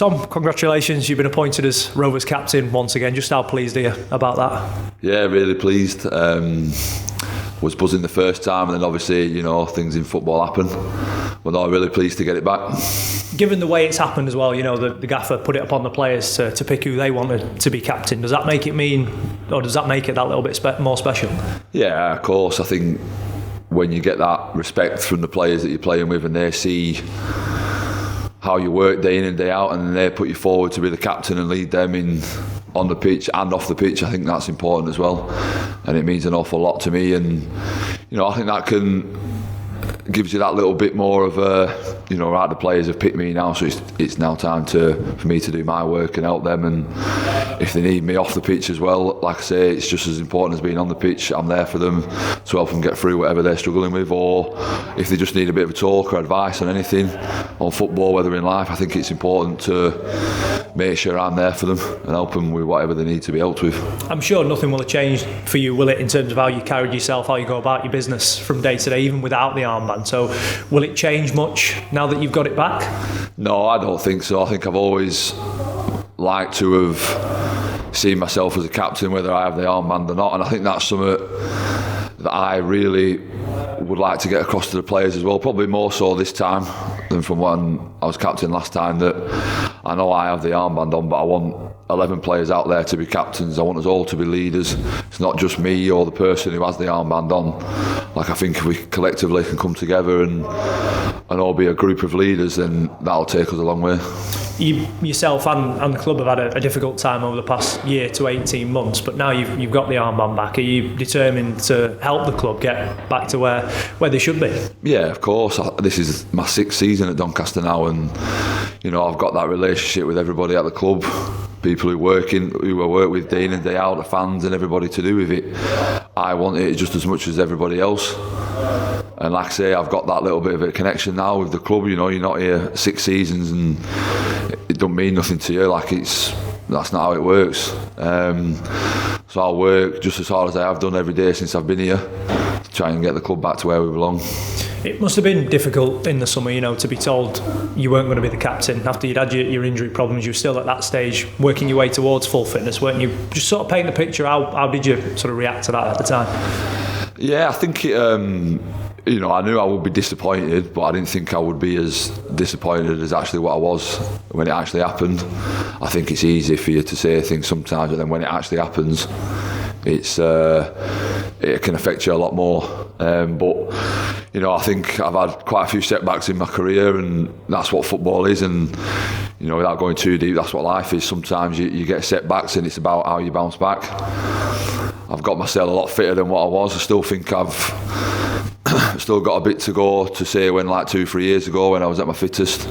Tom, congratulations. You've been appointed as Rovers captain once again. Just how pleased are you about that? Yeah, really pleased. Was buzzing the first time, and then obviously, things in football happen. But no, really pleased to get it back. Given the way it's happened as well, the gaffer put it upon the players to pick who they wanted to be captain. Does that make it that little bit more special? Yeah, of course. I think when you get that respect from the players that you're playing with, and they see how you work day in and day out, and they put you forward to be the captain and lead them on the pitch and off the pitch, I think that's important as well, and it means an awful lot to me. And I think that gives you that little bit more of right, the players have picked me now, so it's now time for me to do my work and help them. And if they need me off the pitch as well, like I say, it's just as important as being on the pitch. I'm there for them to help them get through whatever they're struggling with, or if they just need a bit of a talk or advice on anything, on football, whether in life. I think it's important to make sure I'm there for them and help them with whatever they need to be helped with. I'm sure nothing will have changed for you, will it, in terms of how you carried yourself, how you go about your business from day to day, even without the armband? So will it change much now that you've got it back? No, I don't think so. I think I've always liked to have seen myself as a captain, whether I have the armband or not, and I think that's something that I really would like to get across to the players as well, probably more so this time than from when I was captain last time. That I know I have the armband on, but I want 11 players out there to be captains. I want us all to be leaders. It's not just me or the person who has the armband on. Like, I think if we collectively can come together and all be a group of leaders, then that'll take us a long way. You yourself and the club have had a difficult time over the past year to 18 months, but now you've got the armband back. Are you determined to help the club get back to where they should be? Yeah, of course. This is my 6th season at Doncaster now, and I've got that relationship with everybody at the club, people who I work with day in and day out, the fans and everybody to do with it. I want it just as much as everybody else. And like I say, I've got that little bit of a connection now with the club. You're not here 6 seasons and it don't mean nothing to you. That's not how it works. So I'll work just as hard as I have done every day since I've been here to try and get the club back to where we belong. It must have been difficult in the summer, to be told you weren't going to be the captain after you'd had your injury problems. You were still at that stage working your way towards full fitness, weren't you? Just sort of paint the picture. How did you sort of react to that at the time? Yeah, I think it, I knew I would be disappointed, but I didn't think I would be as disappointed as actually what I was when it actually happened. I think it's easy for you to say things sometimes, but then when it actually happens, it can affect you a lot more. But I think I've had quite a few setbacks in my career, and that's what football is. And without going too deep, that's what life is. Sometimes you get setbacks, and it's about how you bounce back. I've got myself a lot fitter than what I was. I still think I've still got a bit to go to say when 2-3 years ago when I was at my fittest.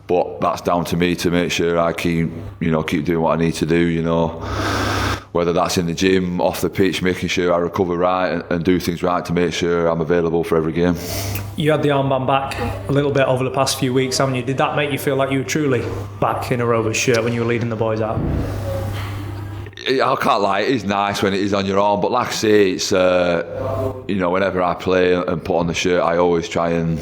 But that's down to me to make sure I keep doing what I need to do. Whether that's in the gym, off the pitch, making sure I recover right and do things right to make sure I'm available for every game. You had the armband back a little bit over the past few weeks, haven't you? Did that make you feel like you were truly back in a Rovers shirt when you were leading the boys out? I can't lie, it is nice when it is on your arm, but like I say, it's whenever I play and put on the shirt, I always try and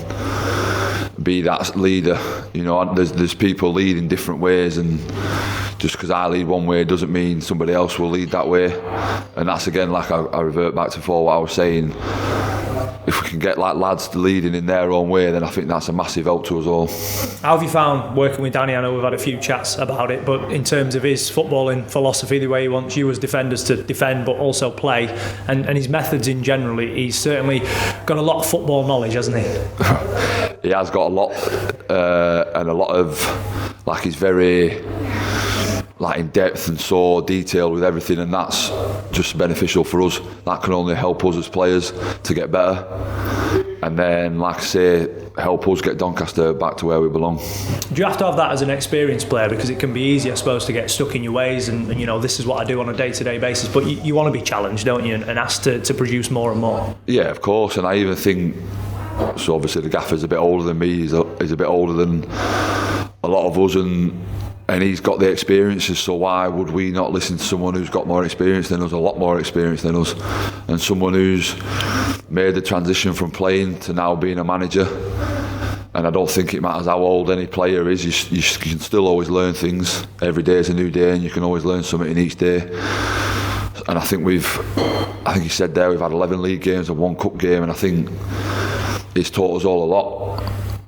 be that leader. There's people lead in different ways, and just because I lead one way doesn't mean somebody else will lead that way. And that's again, I revert back to what I was saying. If we can get lads leading in their own way, then I think that's a massive help to us all. How have you found working with Danny? I know we've had a few chats about it, but in terms of his footballing philosophy, the way he wants you as defenders to defend but also play, and his methods in general, he's certainly got a lot of football knowledge, hasn't he? He has got a lot, and a lot of, he's very in depth and so detailed with everything, and that's just beneficial for us. That can only help us as players to get better, and then, like I say, help us get Doncaster back to where we belong. Do you have to have that as an experienced player? Because it can be easy, I suppose, to get stuck in your ways and this is what I do on a day-to-day basis, but you want to be challenged, don't you, and asked to produce more and more. Yeah, of course, and I even think, so obviously the gaffer's a bit older than me, he's a bit older than a lot of us, and he's got the experiences, so why would we not listen to someone who's got more experience than us, a lot more experience than us, and someone who's made the transition from playing to now being a manager, And I don't think it matters how old any player is, you can still always learn things. Every day is a new day and you can always learn something in each day. And I think you said there, we've had 11 league games and 1 cup game, and I think it's taught us all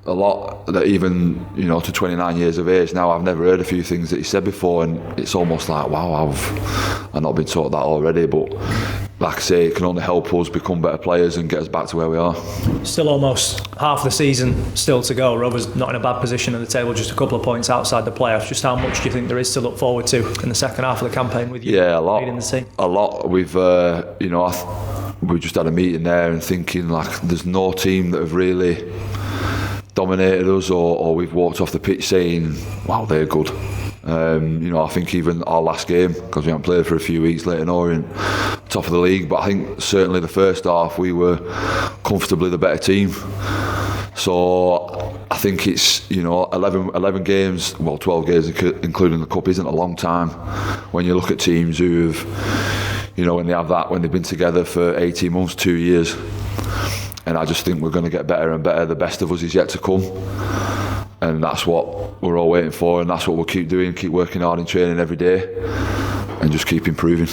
a lot that even, you know, to 29 years of age now, I've never heard a few things that he said before, and it's almost like, wow, I've not been taught that already. But like I say, it can only help us become better players and get us back to where we are. Still almost half the season still to go. Rovers not in a bad position at the table, just a couple of points outside the playoffs. Just how much do you think there is to look forward to in the second half of the campaign with you leading the team? A lot. We've, we just had a meeting there and thinking, like, there's no team that have really dominated us, or we've walked off the pitch saying, wow, they're good. I think even our last game, because we haven't played for a few weeks, Leyton Orient, top of the league, but I think certainly the first half we were comfortably the better team. So I think it's, 11 games, well, 12 games including the cup, isn't a long time when you look at teams who have, when they've been together for 18 months, 2 years. And I just think we're going to get better and better. The best of us is yet to come. And that's what we're all waiting for, and that's what we'll keep doing, keep working hard in training every day and just keep improving.